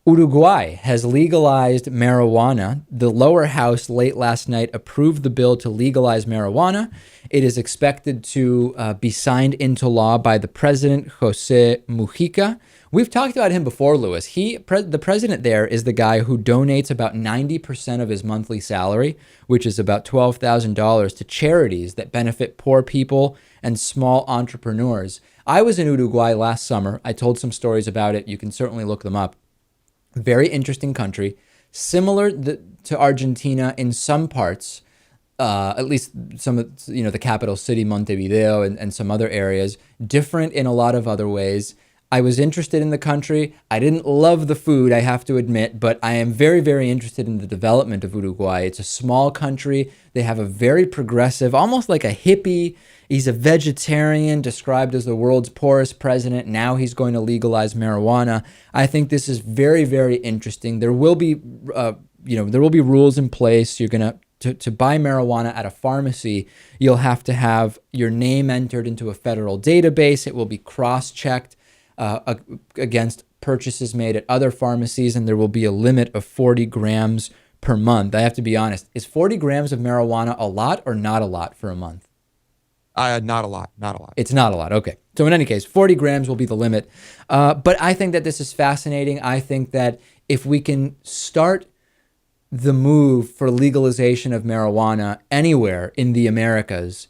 Uruguay has legalized marijuana. The lower house late last night approved the bill to legalize marijuana. It is expected to be signed into law by the president, Jose Mujica. We've talked about him before, Lewis. The president there is the guy who donates about 90% of his monthly salary, which is about $12,000, to charities that benefit poor people and small entrepreneurs. I was in Uruguay last summer. I told some stories about it. You can certainly look them up. Very interesting country, similar to Argentina in some parts, at least some of the capital city, Montevideo, and some other areas. Different in a lot of other ways. I was interested in the country. I didn't love the food, I have to admit, but I am very, very interested in the development of Uruguay. It's a small country. They have a very progressive, almost like a hippie. He's a vegetarian, described as the world's poorest president. Now he's going to legalize marijuana. I think this is very, very interesting. There will be, rules in place. You're going to buy marijuana at a pharmacy, you'll have to have your name entered into a federal database. It will be cross-checked against purchases made at other pharmacies, and there will be a limit of 40 grams per month. I have to be honest. Is 40 grams of marijuana a lot or not a lot for a month? Not a lot. Not a lot. It's not a lot. Okay. So in any case, 40 grams will be the limit. But I think that this is fascinating. I think that if we can start the move for legalization of marijuana anywhere in the Americas,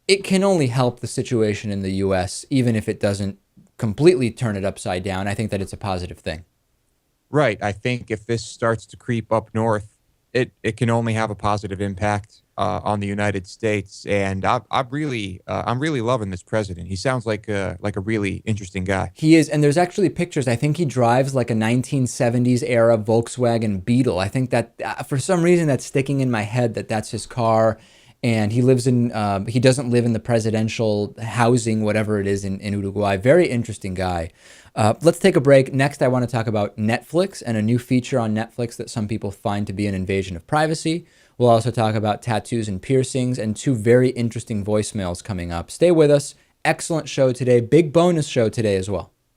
it can only help the situation in the U.S., even if it doesn't completely turn it upside down. I think that it's a positive thing. Right. I think if this starts to creep up north, it can only have a positive impact on the United States. And I'm really loving this president. He sounds like a really interesting guy. He is, and there's actually pictures. I think he drives like a 1970s era Volkswagen Beetle. I think that for some reason that's sticking in my head that's his car. And he doesn't live in the presidential housing, whatever it is, in Uruguay. Very interesting guy. Let's take a break. Next, I want to talk about Netflix and a new feature on Netflix that some people find to be an invasion of privacy. We'll also talk about tattoos and piercings and two very interesting voicemails coming up. Stay with us. Excellent show today. Big bonus show today as well.